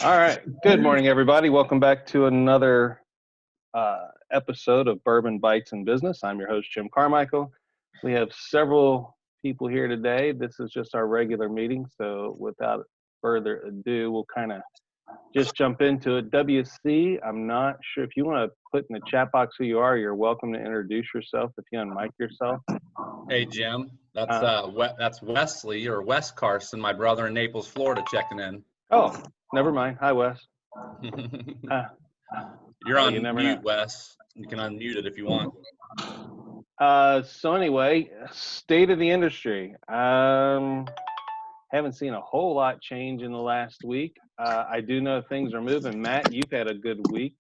All right. Good morning, everybody. Welcome back to another episode of Bourbon Bites in Business. I'm your host, Jim Carmichael. We have several people here today. This is just our regular meeting. So without further ado, we'll kind of just jump into it. WC, I'm not sure if you want to put in the chat box who you are. You're welcome to introduce yourself if you unmic yourself. Hey, Jim. That's Wesley or Wes Carson, my brother in Naples, Florida, checking in. Oh, never mind. Hi, Wes. You're on never mute, know. Wes. You can unmute it if you want. So anyway, state of the industry. Haven't seen a whole lot change in the last week. I do know things are moving. Matt, you've had a good week.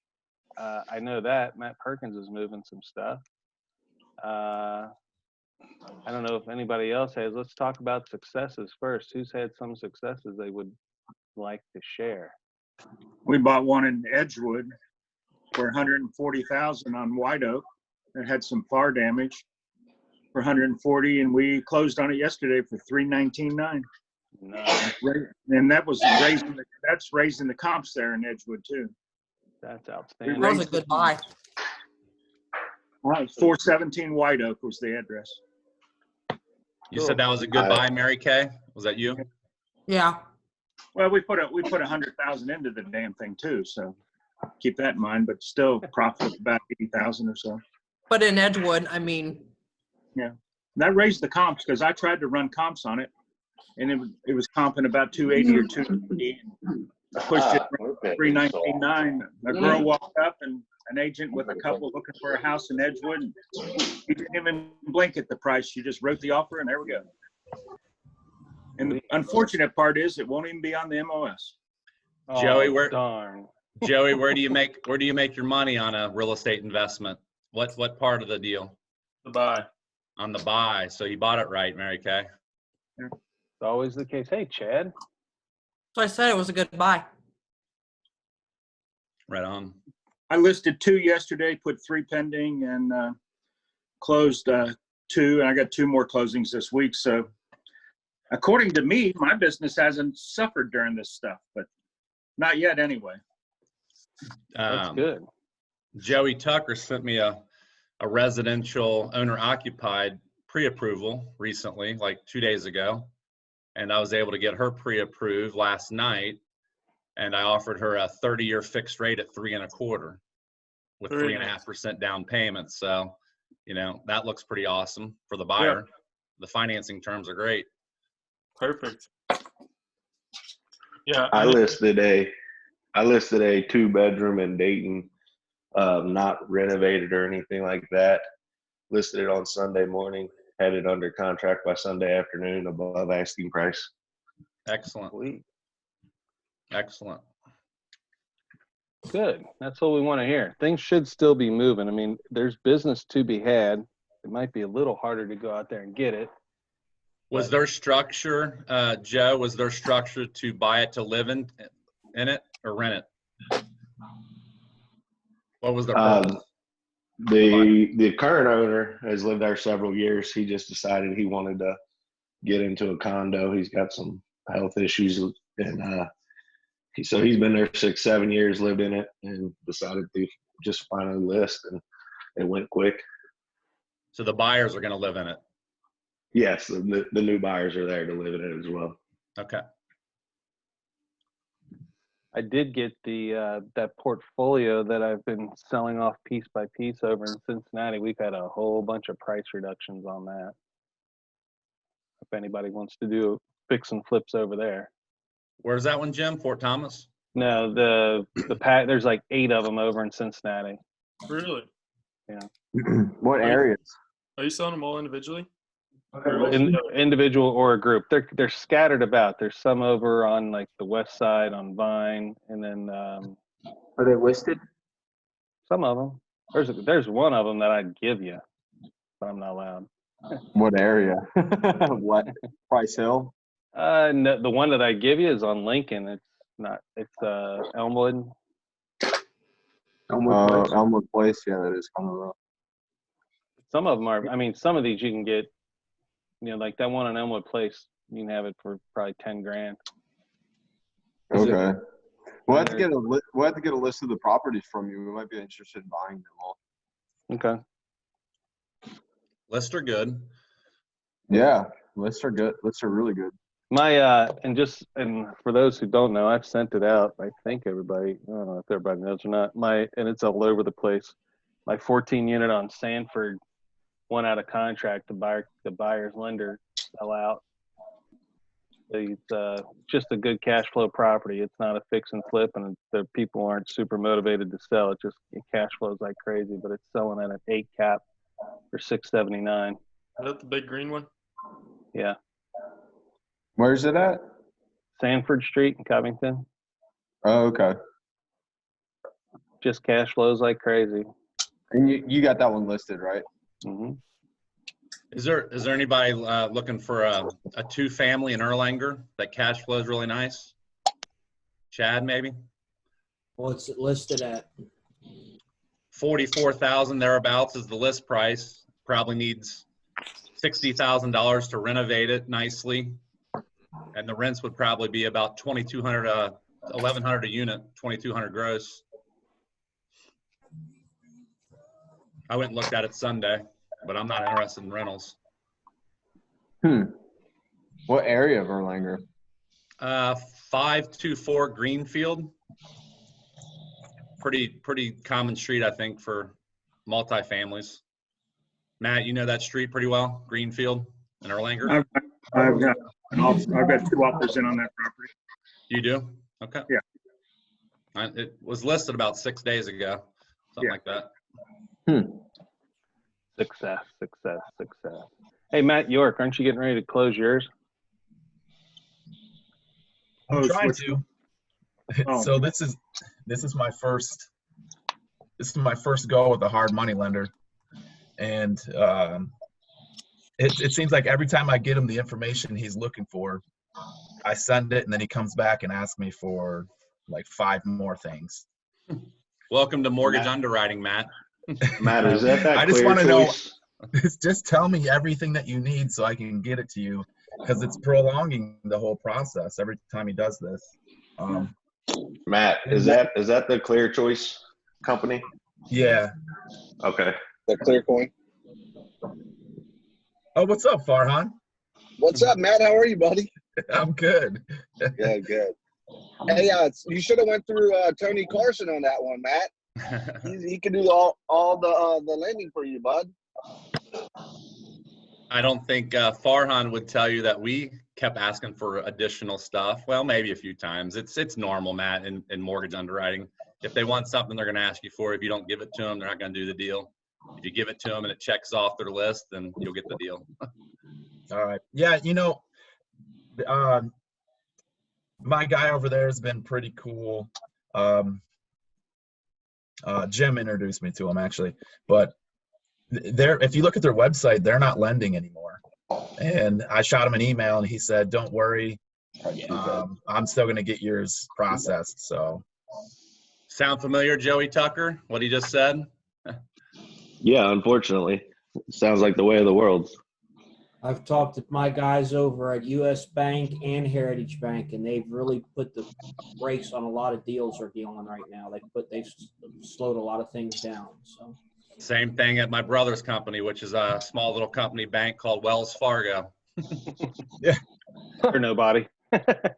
I know that. Matt Perkins is moving some stuff. I don't know if anybody else has. Let's talk about successes first. Who's had some successes they would like to share? We bought one in Edgewood for 140,000 on White Oak. It had some fire damage for 140, and we closed on it yesterday for 319.9. Nice. And that was raising the comps there in Edgewood too. That's outstanding. That was a good buy. 417 White Oak was the address. You said that was a good buy, Mary Kay? Was that you? Yeah. Well, we put 100,000 into the damn thing too, so keep that in mind. But still, profit about 80,000 or so. But in Edgewood, I mean. Yeah, that raised the comps because I tried to run comps on it, and it was comping about 280 or 290. I pushed it 319.9. A girl walked up and an agent with a couple looking for a house in Edgewood. And he didn't even blink at the price. She just wrote the offer, and there we go. And the unfortunate part is it won't even be on the MOS. Joey, darn. Joey, where do you make your money on a real estate investment? What part of the deal? The buy. On the buy. So you bought it right, Mary Kay. It's always the case. Hey, Chad. So I said it was a good buy. Right on. I listed 2 yesterday, put 3 pending, and closed 2, and I got 2 more closings this week. So according to me, my business hasn't suffered during this stuff, but not yet anyway. That's good. Joey Tucker sent me a residential owner-occupied pre-approval recently, like 2 days ago. And I was able to get her pre-approved last night. And I offered her a 30-year fixed rate at 3.25 with 3.5% down payment. So, that looks pretty awesome for the buyer. Yeah. The financing terms are great. Perfect. Yeah. I listed a 2-bedroom in Dayton, not renovated or anything like that. Listed it on Sunday morning, had it under contract by Sunday afternoon above asking price. Excellent. Sweet. Excellent. Good. That's what we want to hear. Things should still be moving. I mean, there's business to be had. It might be a little harder to go out there and get it. Was their structure, Joe, was their structure to buy it to live in it or rent it? What was their purpose? The current owner has lived there several years. He just decided he wanted to get into a condo. He's got some health issues, and so he's been there 6-7 years, lived in it, and decided to just finally list, and it went quick. So the buyers are going to live in it? Yes, the new buyers are there to live in it as well. Okay. I did get that portfolio that I've been selling off piece by piece over in Cincinnati. We've had a whole bunch of price reductions on that. If anybody wants to do fix and flips over there. Where's that one, Jim? Fort Thomas? No, there's like 8 of them over in Cincinnati. Really? Yeah. What areas? Are you selling them all individually? Individual or a group. They're scattered about. There's some over on like the west side on Vine, and then are they listed? Some of them. There's one of them that I'd give you, but I'm not allowed. What area? What? Price Hill? No, the one that I give you is on Lincoln. It's not. It's Elmwood. Elmwood Place. Yeah, that is kind of rough. Some of them are. I mean, some of these you can get. Like that one on Elmwood Place, you can have it for probably $10,000. Okay. We'll have to get we'll have to get a list of the properties from you. We might be interested in buying them all. Okay. Lists are good. Yeah, lists are good. Lists are really good. My and for those who don't know, I've sent it out. I think everybody, I don't know if everybody knows or not. And it's all over the place. My 14 unit on Sanford went out of contract. The buyer's lender fell out. It's just a good cash flow property. It's not a fix and flip, and the people aren't super motivated to sell. It cash flows like crazy, but it's selling at an 8 cap for $679. Is that the big green one? Yeah, Where's it at? Sanford Street in Covington. Oh, okay. Just cash flows like crazy. And you got that one listed, right? Hmm. Is there anybody looking for a 2-family in Erlanger that cash flows really nice? Chad, maybe? What's it listed at? 44,000 thereabouts is the list price. Probably needs $60,000 to renovate it nicely, and the rents would probably be about $2,200, $1,100 a unit, $2,200 gross. I went and looked at it Sunday, but I'm not interested in rentals. What area of Erlanger? 524 Greenfield. Pretty common street, I think, for multifamilies. Matt, you know that street pretty well, Greenfield in Erlanger? I've got 2 offers in on that property. You do? Okay. Yeah. It was listed about 6 days ago, something like that. Success. Hey, Matt York, aren't you getting ready to close yours? Oh, I'm trying to. Oh. So this is my first go with a hard money lender, and it seems like every time I get him the information he's looking for, I send it, and then he comes back and asks me for like 5 more things. Welcome to mortgage underwriting, Matt. Matt, is that I just clear want to know. choice? Just tell me everything that you need so I can get it to you, because it's prolonging the whole process every time he does this. Matt, is that the Clear Choice company? Yeah. Okay. The Clear Coin. Oh, what's up, Farhan? What's up, Matt? How are you, buddy? I'm good. Good. Hey, you should have went through Tony Carson on that one, Matt. He can do all the lending for you, bud. I don't think Farhan would tell you that we kept asking for additional stuff. Well, maybe a few times. It's normal, Matt, in mortgage underwriting. If they want something, they're going to ask you for it. If you don't give it to them, they're not going to do the deal. If you give it to them and it checks off their list, then you'll get the deal. All right. Yeah, my guy over there has been pretty cool. Jim introduced me to him, actually. But if you look at their website, they're not lending anymore. And I shot him an email, and he said, "Don't worry, I'm still going to get yours processed." So, Sound familiar, Joey Tucker? What he just said? Yeah, unfortunately. Sounds like the way of the world. I've talked to my guys over at US Bank and Heritage Bank, and they've really put the brakes on a lot of deals they're dealing right now. They've slowed a lot of things down. So Same thing at my brother's company, which is a small little company bank called Wells Fargo. yeah. Or nobody.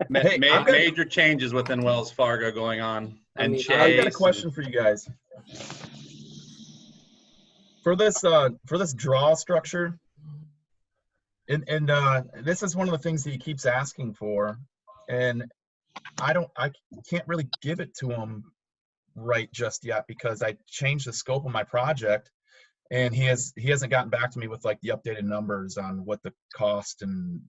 Major changes within Wells Fargo going on. And Chase. I've got a question for you guys. For this draw structure, and this is one of the things that he keeps asking for, and I can't really give it to him right just yet because I changed the scope of my project, and he hasn't gotten back to me with like the updated numbers on what the cost and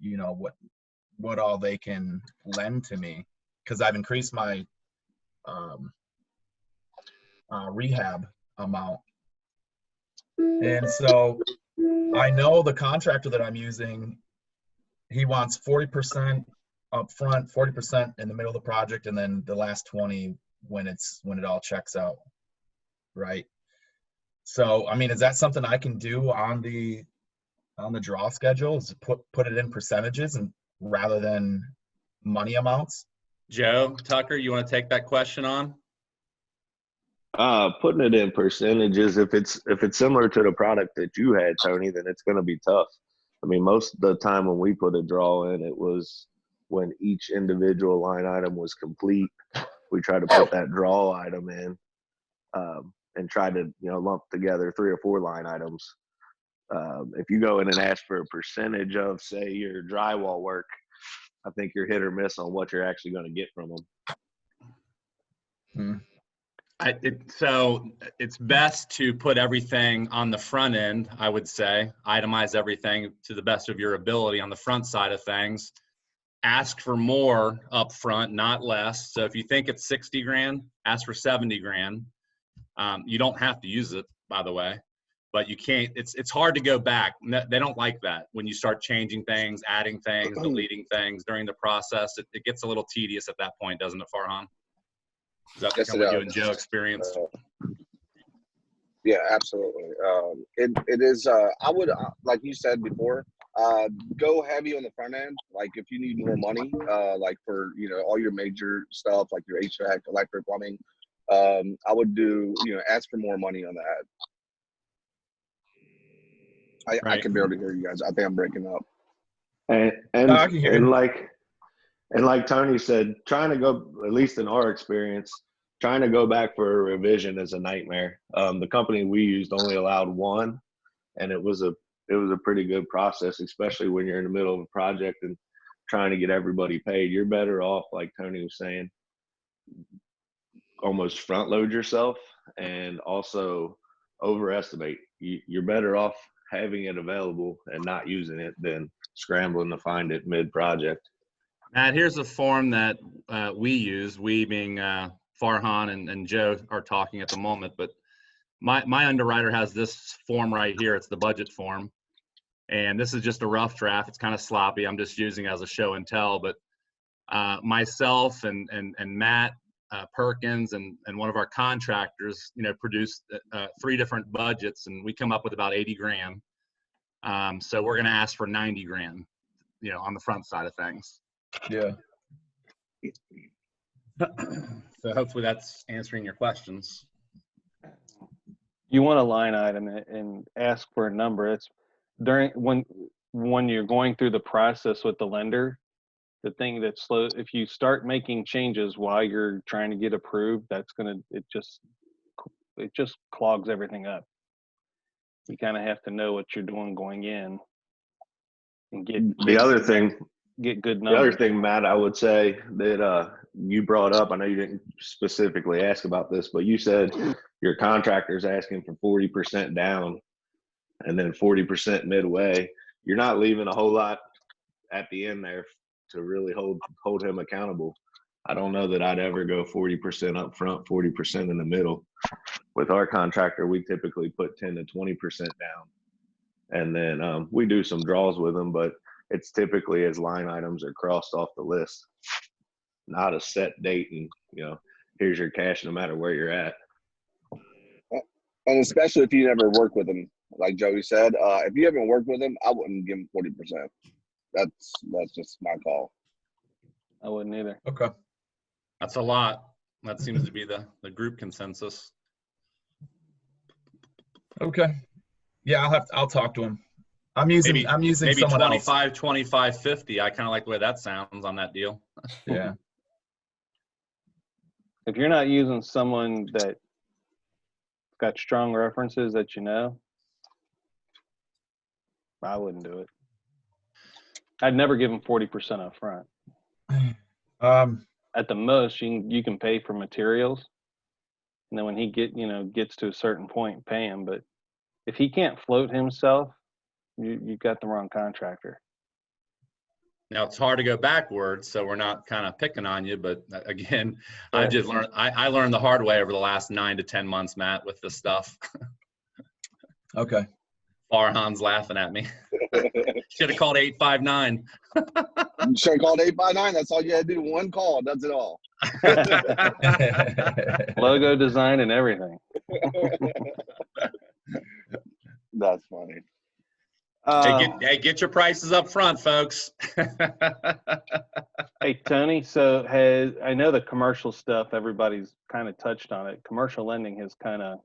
what all they can lend to me, because I've increased my rehab amount. And so I know the contractor that I'm using, he wants 40% up front, 40% in the middle of the project, and then the last 20 when it all checks out, right? So I mean, is that something I can do on the draw schedule? Is put it in percentages and rather than money amounts? Joe, Tucker, you want to take that question on? Putting it in percentages, if it's similar to the product that you had, Tony, then it's going to be tough. I mean, most of the time when we put a draw in, it was when each individual line item was complete. We try to put that draw item in and try to, lump together 3 or 4 line items. If you go in and ask for a percentage of, say, your drywall work, I think you're hit or miss on what you're actually going to get from them. So it's best to put everything on the front end, I would say. Itemize everything to the best of your ability on the front side of things. Ask for more up front, not less. So if you think it's 60 grand, ask for 70 grand. You don't have to use it, by the way, but you can't. It's hard to go back. They don't like that when you start changing things, adding things, deleting things during the process. It gets a little tedious at that point, doesn't it, Farhan? Is that Yes, what you and Joe experienced? Yeah, absolutely. It is. I would, like you said before, go heavy on the front end. Like if you need more money, like for all your major stuff, like your HVAC, electric, plumbing, I would do ask for more money on that. I can barely hear you guys. I think I'm breaking up. And like Tony said, trying to go, at least in our experience, trying to go back for a revision is a nightmare. The company we used only allowed 1, and it was a pretty good process, especially when you're in the middle of a project and trying to get everybody paid. You're better off, like Tony was saying, almost front load yourself and also overestimate. You're better off having it available and not using it than scrambling to find it mid-project. Matt, here's a form that we use, we being Farhan and Joe are talking at the moment, but my underwriter has this form right here. It's the budget form. And this is just a rough draft. It's kind of sloppy. I'm just using it as a show and tell, but myself and Matt Perkins and one of our contractors, produced 3 different budgets, and we come up with about 80 grand. So we're going to ask for 90 grand, on the front side of things. Yeah. So hopefully that's answering your questions. You want a line item and ask for a number. It's during when you're going through the process with the lender, the thing that's slow, if you start making changes while you're trying to get approved, it just clogs everything up. You kind of have to know what you're doing going in and get good numbers. The other thing, Matt, I would say that you brought up, I know you didn't specifically ask about this, but you said your contractor's asking for 40% down and then 40% midway. You're not leaving a whole lot at the end there to really hold him accountable. I don't know that I'd ever go 40% up front, 40% in the middle. With our contractor, we typically put 10 to 20% down. And then we do some draws with them, but it's typically as line items are crossed off the list, not a set date and, here's your cash no matter where you're at. And especially if you never work with them, like Joey said, if you haven't worked with them, I wouldn't give them 40%. That's just my call. I wouldn't either. Okay. That's a lot. That seems to be the group consensus. Okay. Yeah, I'll talk to him. I'm using maybe someone 25, else. 25, 50. I kind of like the way that sounds on that deal. Yeah. If you're not using someone that got strong references that I wouldn't do it. I'd never give them 40% up front. At the most, you can pay for materials, and then when he gets to a certain point, pay him. But if he can't float himself, you got the wrong contractor. Now it's hard to go backwards, so we're not kind of picking on you. But again, I just learned. I learned the hard way over the last 9 to 10 months, Matt, with this stuff. Okay. Farhan's laughing at me. Should have called 859. You should have called 859. That's all you had to do. One call does it all. Logo design and everything. That's funny. Hey, get your prices up front, folks. Hey, Tony, I know the commercial stuff, everybody's kind of touched on it. Commercial lending has kind of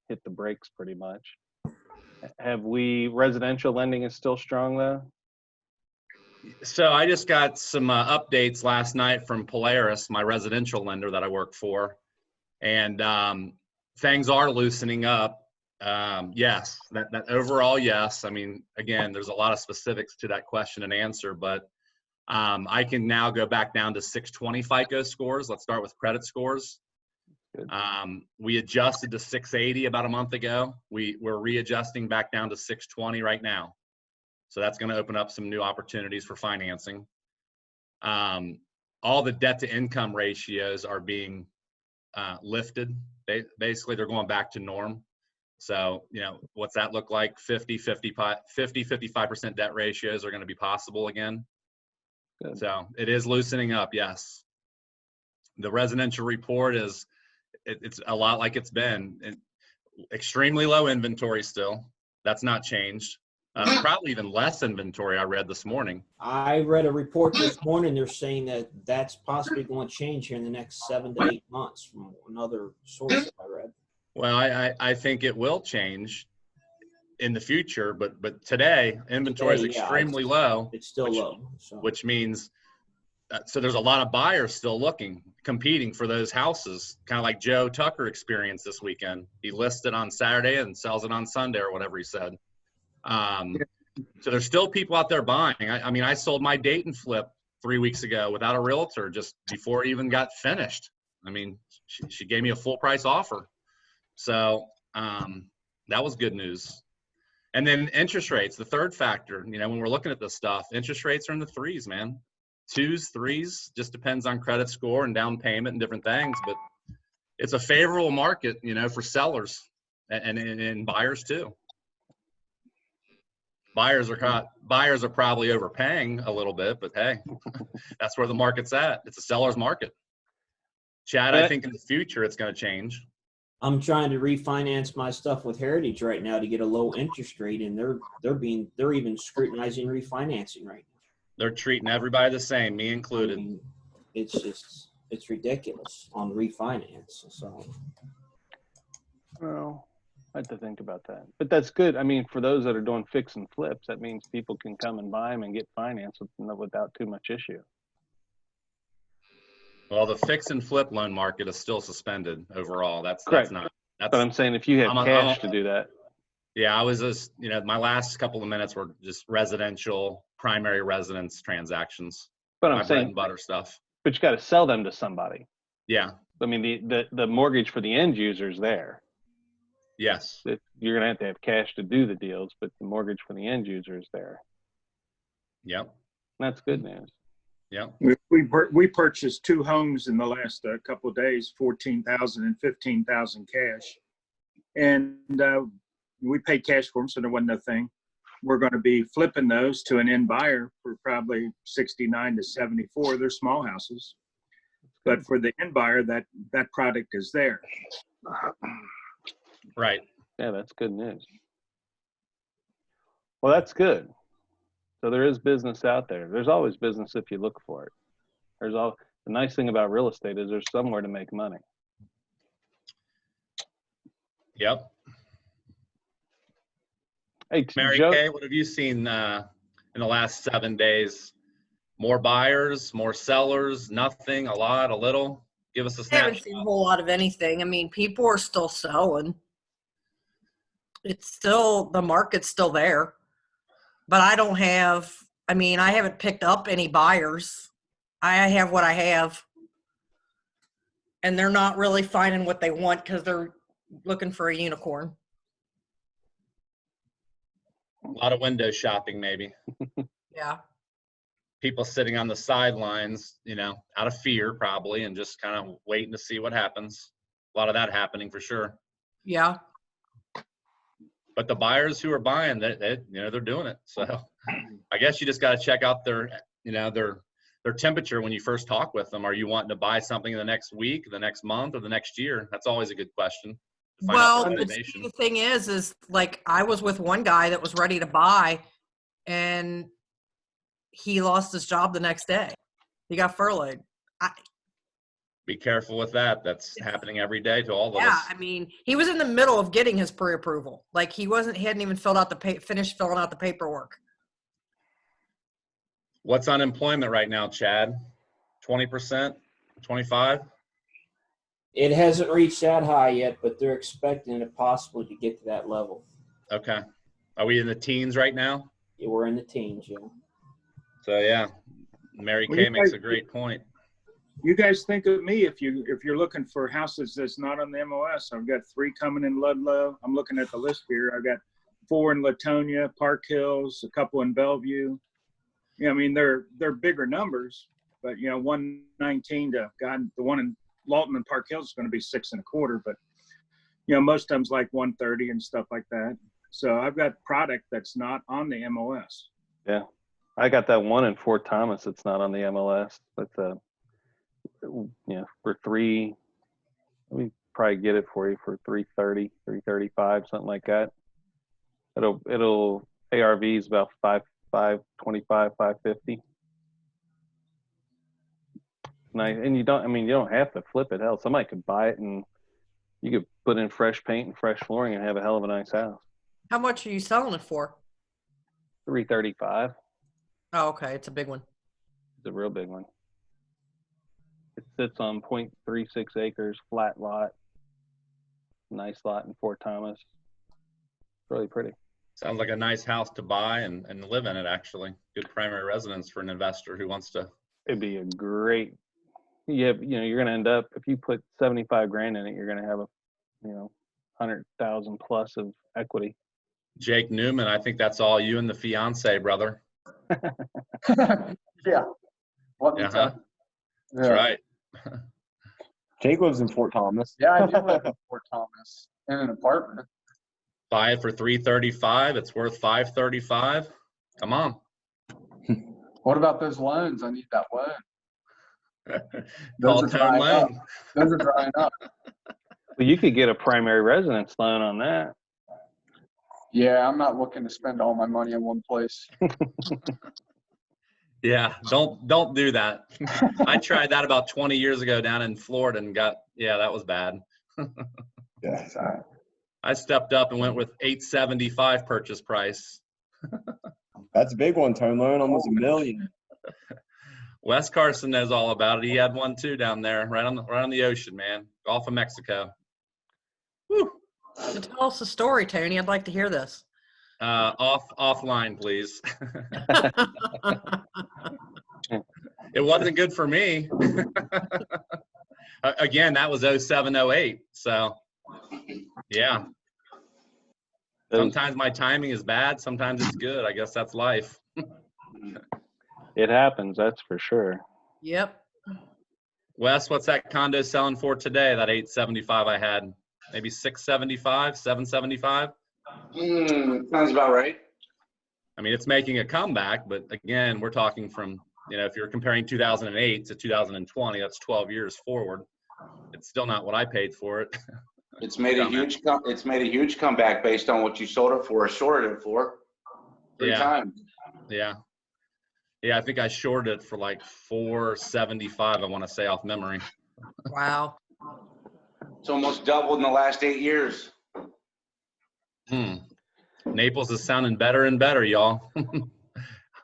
hit the brakes pretty much. Residential lending is still strong though? So I just got some updates last night from Polaris, my residential lender that I work for, and things are loosening up. Yes, that overall, yes. I mean, again, there's a lot of specifics to that question and answer, but I can now go back down to 620 FICO scores. Let's start with credit scores. Good. We adjusted to 680 about a month ago. We're readjusting back down to 620 right now. So that's going to open up some new opportunities for financing. All the debt to income ratios are being lifted. Basically, they're going back to norm. So, what's that look like? 55% debt ratios are going to be possible again. Good. So it is loosening up, yes. The residential report it's a lot like it's been. Extremely low inventory still. That's not changed. Probably even less inventory I read this morning. I read a report this morning. They're saying that that's possibly going to change here in the next 7 to 8 months from another source that I read. Well, I think it will change in the future, but today inventory is extremely low. It's still low. So. Which means, so there's a lot of buyers still competing for those houses, kind of like Joe Tucker experienced this weekend. He lists it on Saturday and sells it on Sunday or whatever he said. So there's still people out there buying. I mean, I sold my Dayton flip 3 weeks ago without a realtor just before it even got finished. I mean, she gave me a full price offer. So that was good news. And then interest rates, the third factor, when we're looking at this stuff, interest rates are in the 3s, man. 2s, 3s, just depends on credit score and down payment and different things. But it's a favorable market, for sellers and buyers too. Buyers are probably overpaying a little bit, but hey, that's where the market's at. It's a seller's market. Chad, I think in the future it's going to change. I'm trying to refinance my stuff with Heritage right now to get a low interest rate, and they're even scrutinizing refinancing right now. They're treating everybody the same, me included. I mean, it's ridiculous on refinance. So, Well, I have to think about that. But that's good. I mean, for those that are doing fix and flips, that means people can come and buy them and get financed without too much issue. Well, the fix and flip loan market is still suspended overall. That's not. That's but I'm saying if you have cash to do that. Yeah, I was just, my last couple of minutes were just residential, primary residence transactions. But I'm my saying bread and butter stuff. But you got to sell them to somebody. Yeah. I mean, the mortgage for the end user is there. Yes. You're going to have cash to do the deals, but the mortgage for the end user is there. Yep. That's good news. Yeah. We purchased 2 homes in the last couple of days, $14,000 and $15,000 cash, and we paid cash for them, so there wasn't no thing. We're going to be flipping those to an end buyer for probably 69 to 74. They're small houses, but for the end buyer, that product is there. Right. Yeah, that's good news. Well, that's good. So there is business out there. There's always business if you look for it. The nice thing about real estate is there's somewhere to make money. Yep. Hey, Mary Kay, what have you seen in the last 7 days? More buyers, more sellers, nothing, a lot, a little? Give us a snapshot. I haven't seen a whole lot of anything. I mean, people are still selling. The market's still there. But I haven't picked up any buyers. I have what I have. And they're not really finding what they want because they're looking for a unicorn. A lot of window shopping, maybe. Yeah. People sitting on the sidelines, out of fear probably, and just kind of waiting to see what happens. A lot of that happening for sure. Yeah. But the buyers who are buying, they're doing it. So I guess you just got to check out their temperature when you first talk with them. Are you wanting to buy something in the next week, the next month, or the next year? That's always a good question. Well, the thing is like I was with one guy that was ready to buy, and he lost his job the next day. He got furloughed. Be careful with that. That's happening every day to all of Yeah, us. I mean, he was in the middle of getting his pre-approval. Like he hadn't even filled out finished filling out the paperwork. What's unemployment right now, Chad? 20%? 25? It hasn't reached that high yet, but they're expecting it possibly to get to that level. Okay. Are we in the teens right now? Yeah, we're in the teens, yeah. So yeah, Mary Well, Kay you makes guys- a great point. You guys think of me if you're looking for houses that's not on the MLS. I've got 3 coming in Ludlow. I'm looking at the list here. I've got 4 in Latonia, Park Hills, a couple in Bellevue. Yeah, I mean they're bigger numbers, but 119 to God, the one in Lawton and Park Hills is going to be 6 1/4. But most of them's like 130 and stuff like that. So I've got product that's not on the MLS. Yeah, I got that one in Fort Thomas. It's not on the MLS, but for we probably get it for you for 330, 335, something like that. It'll ARV is about 525, 550. Nice, and you don't have to flip it. Hell, somebody could buy it and you could put in fresh paint and fresh flooring and have a hell of a nice house. How much are you selling it for? 335. Oh, okay. It's a big one. It's a real big one. It sits on 0.36 acres, flat lot. Nice lot in Fort Thomas. It's really pretty. Sounds like a nice house to buy and live in it, actually. Good primary residence for an investor who wants to. It'd be a great, you're going to end up, if you put 75 grand in it, you're going to have a, 100,000 plus of equity. Jake Newman, I think that's all you and the fiance, brother. Yeah. What Uh-huh. That's right. Jake lives in Fort Thomas. Yeah, I do live in Fort Thomas in an apartment. Buy it for 335. It's worth 535. Come on. What about those loans? I need that loan. Call Those are Tone drying up. Loan. Those are drying up. Well, you could get a primary residence loan on that. Yeah, I'm not looking to spend all my money in one place. Yeah, don't do that. I tried that about 20 years ago down in Florida and that was bad. Yeah, sorry. I stepped up and went with 875 purchase price. That's a big one, Tone Loan, almost $1 million. Wes Carson knows all about it. He had one too down there, right on the ocean, man. Gulf of Mexico. Woo. So tell us the story, Tony. I'd like to hear this. Offline, please. It wasn't good for me. Again, that was 07, 08. So, yeah. Sometimes my timing is bad. Sometimes it's good. I guess that's life. It happens, that's for sure. Yep. Wes, what's that condo selling for today? That 875 I had, maybe 675, 775. Sounds about right. I mean, it's making a comeback, but again, we're talking from, if you're comparing 2008 to 2020, that's 12 years forward. It's still not what I paid for it. It's made a huge comeback based on what you sold it for or shorted it for. Three times. Yeah. Yeah, I think I shorted it for like 475, I want to say off memory. Wow. It's almost doubled in the last 8 years. Naples is sounding better and better, y'all.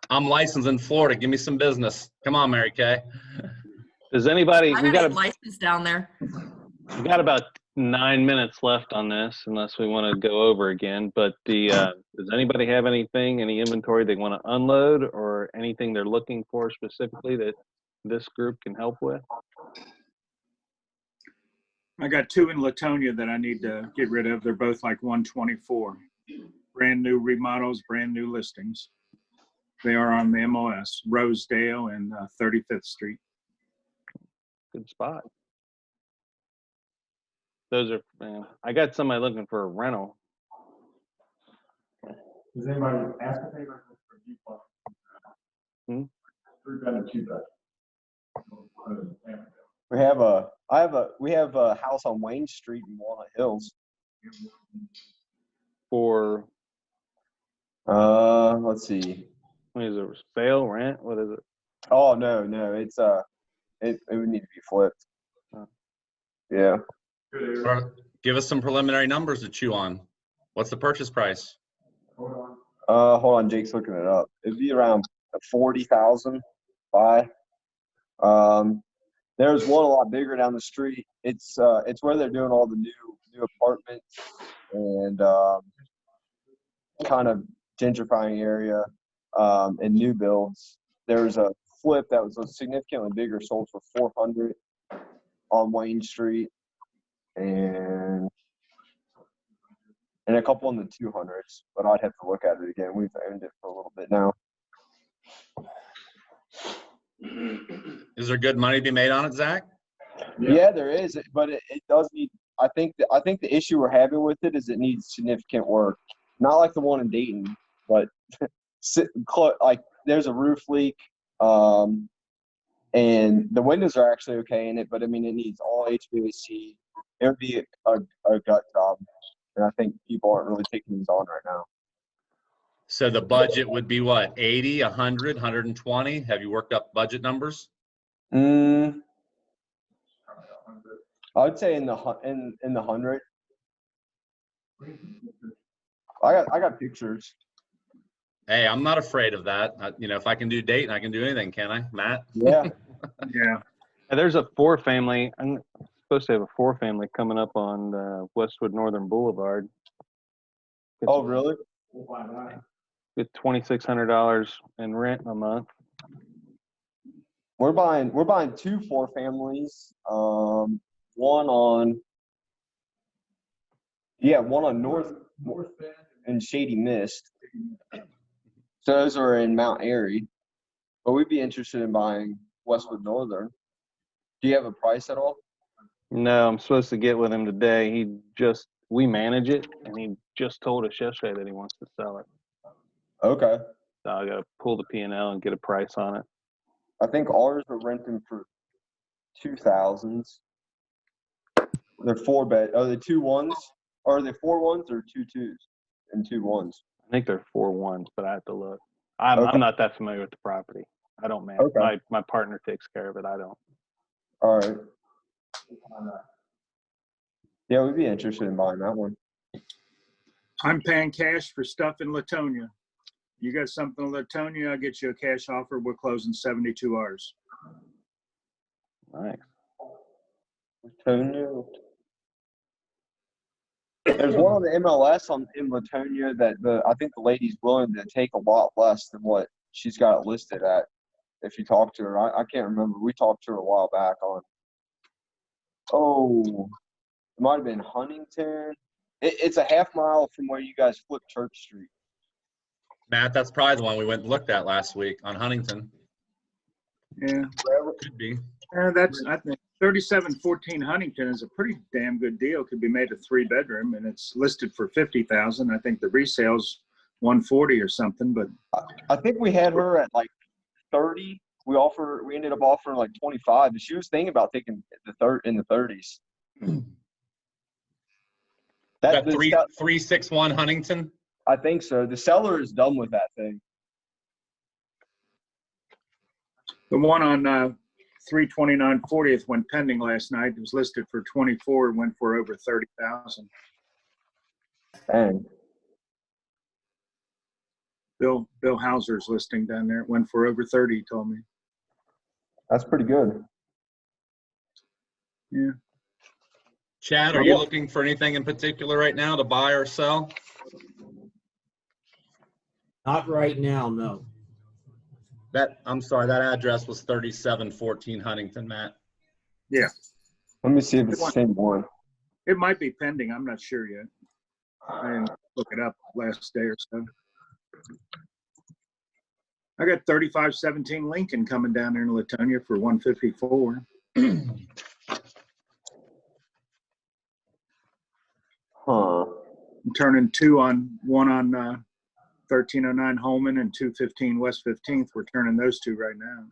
I'm licensed in Florida. Give me some business. Come on, Mary Kay. Does anybody, I got a license down there. we got about 9 minutes left on this, unless we want to go over again. But does anybody have any inventory they want to unload, or anything they're looking for specifically that this group can help with? I got 2 in Latonia that I need to get rid of. They're both like 124. Brand new remodels, brand new listings. They are on the MLS, Rosedale and 35th Street. Good spot. Those are, man, I got somebody looking for a rental. Does anybody ask if anybody looks for a duplex? 3-bedroom, 2-bedroom. We have a house on Wayne Street in Walnut Hills. For let's see. what is it, sale, rent? What is it? Oh no, it's it would need to be flipped. Yeah. Or give us some preliminary numbers to chew on. What's the purchase price? Hold on, Jake's looking it up. It'd be around 40,000. Buy. There's one a lot bigger down the street. It's where they're doing all the new apartments and kind of gentrifying area and new builds. There's a flip that was significantly bigger, sold for 400 on Wayne Street, and a couple in the 200s. But I'd have to look at it again. We've owned it for a little bit now. Is there good money to be made on it, Zach? Yeah, there is, but it does need. I think the issue we're having with it is it needs significant work. Not like the one in Dayton, but like there's a roof leak, and the windows are actually okay in it, but I mean it needs all HVAC. It would be a gut job, and I think people aren't really taking these on right now. So the budget would be what, 80, 100, 120? Have you worked up budget numbers? I would say in the 100. I got pictures. Hey, I'm not afraid of that. If I can do Dayton, I can do anything, can I, Matt? Yeah. Yeah. And there's a 4-family. I'm supposed to have a 4-family coming up on Westwood Northern Boulevard. Oh, really? With $2,600 in rent a month. We're buying 2 4-families. One on North and Shady Mist. So those are in Mount Airy. But we'd be interested in buying Westwood Northern. Do you have a price at all? No, I'm supposed to get with him today. We manage it, and he just told us yesterday that he wants to sell it. Okay. So I got to pull the P&L and get a price on it. I think ours are renting for 2,000s. They're 4-bed. Are they 2 1s? Or are they 4 1s or 2 2s and 2 1s? I think they're 4 1s, but I have to look. I'm not that familiar with the property. I don't manage. Okay. My partner takes care of it. I don't. All right. Yeah, we'd be interested in buying that one. I'm paying cash for stuff in Latonia. You got something in Latonia, I'll get you a cash offer. We're closing 72 hours. Nice. Latonia. There's one on the MLS in Latonia that I think the lady's willing to take a lot less than what she's got it listed at. If you talk to her, I can't remember. We talked to her a while back on. Oh, it might have been Huntington. It's a half mile from where you guys flipped Church Street. Matt, that's probably the one we went and looked at last week on Huntington. Yeah. Could be. I think 3714 Huntington is a pretty damn good deal. Could be made a 3-bedroom, and it's listed for 50,000. I think the resale's 140 or something, but I think we had her at like 30. We ended up offering like 25, and she was thinking about taking in the 30s. That 361 Huntington? I think so. The seller is done with that thing. the one on 329 40th went pending last night. It was listed for 24 and went for over 30,000. Dang. Bill Hauser's listing down there. It went for over 30, he told me. That's pretty good. Yeah. Chad, are you looking for anything in particular right now to buy or sell? Not right now, no. I'm sorry, that address was 3714 Huntington, Matt. Yeah. Let me see if it's the same one. It might be pending. I'm not sure yet. I didn't look it up last day or so. I got 3517 Lincoln coming down there in Latonia for 154. Huh. I'm turning one on 1309 Holman and 215 West 15th. We're turning those two right now.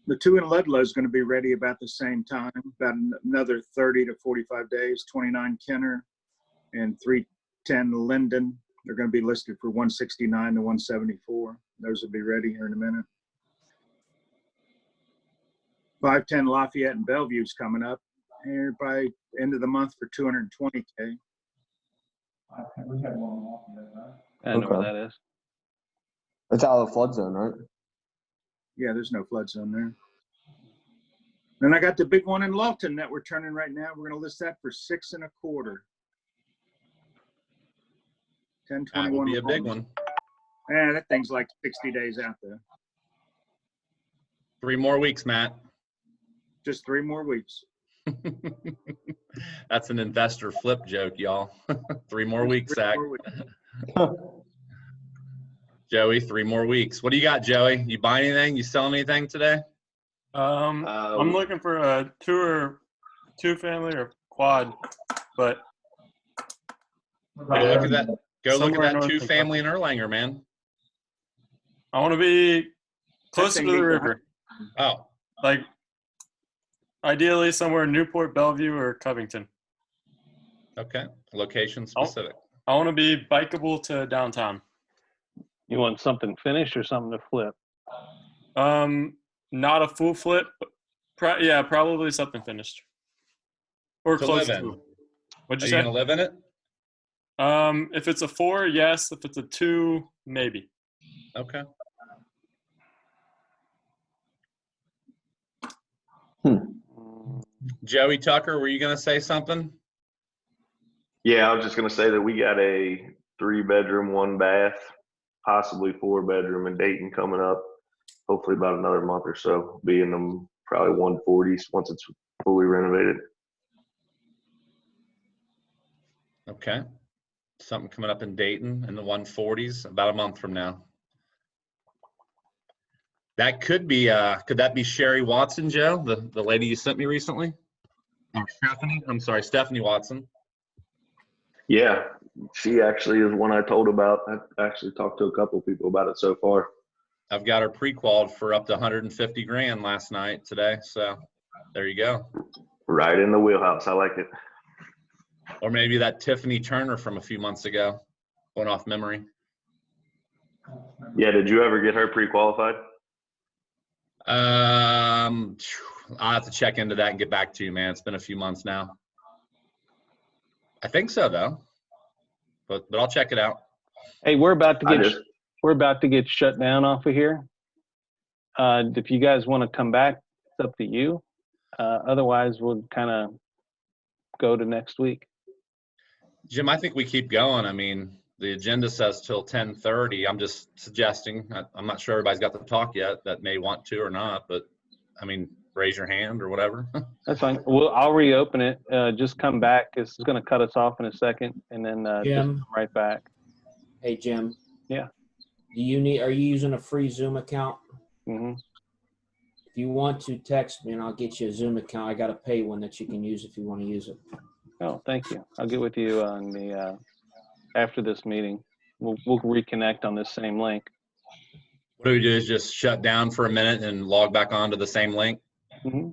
The two in Ludlow is going to be ready about the same time, about another 30 to 45 days. 29 Kenner and 310 Linden. They're going to be listed for 169 to 174. Those will be ready here in a minute. 510 Lafayette and Bellevue's coming up here by end of the month for 220K. We had one off yet, right? I know where Okay. that is. It's out of the flood zone, right? Yeah, there's no flood zone there. Then I got the big one in Lawton that we're turning right now. We're going to list that for 6 1/4. 1021. That would be a big one. Yeah, that thing's like 60 days out there. 3 more weeks, Matt. Just 3 more weeks. That's an investor flip joke, y'all. 3 more weeks, 3 Zach. more weeks. Joey, 3 more weeks. What do you got, Joey? You buy anything? You selling anything today? I'm looking for a 2-family or quad, but Go look at that. Go look at somewhere that north 2-family in Erlanger, man. I want to be closer thing to the needs a river. Oh, Like, ideally somewhere in Newport, Bellevue, or Covington. okay. Location specific. I want to be bikeable to downtown. You want something finished or something to flip? Not a full flip. But yeah, probably something finished. Or To close live to in. it. What'd Are you you say? gonna live in it? If it's a 4, yes. If it's a 2, maybe. Okay. Joey Tucker, were you gonna say something? Yeah, I was just gonna say that we got a 3-bedroom, 1-bath, possibly 4-bedroom in Dayton coming up. Hopefully about another month or so. Be in them probably 140s once it's fully renovated. Okay. Something coming up in Dayton in the 140s about a month from now. That could be, could that be Sherry Watson, Joe, the lady you sent me recently? Or Stephanie? I'm sorry, Stephanie Watson. Yeah, she actually is one I told about. I actually talked to a couple of people about it so far. I've got her pre-qualified for up to 150 grand last night today. So there you go. Right in the wheelhouse. I like it. Or maybe that Tiffany Turner from a few months ago, going off memory. Yeah, did you ever get her pre-qualified? I'll have to check into that and get back to you, man. It's been a few months now. I think so though, but I'll check it out. Hey, we're about to get shut down off of here. If you guys want to come back, it's up to you. Otherwise, we'll kind of go to next week. Jim, I think we keep going. I mean, the agenda says till 10:30. I'm just suggesting. I'm not sure everybody's got the talk yet that may want to or not, but I mean, raise your hand or whatever. That's fine. I'll reopen it. Just come back. It's going to cut us off in a second, and then just Jim. come right back. Hey, Jim. Yeah. Are you using a free Zoom account? Mm-hmm. If you want to, text me and I'll get you a Zoom account. I got to pay one that you can use if you want to use it. Oh, thank you. I'll get with you on the after this meeting. We'll reconnect on this same link. What do we do is just shut down for a minute and log back onto the same link? Mm-hmm.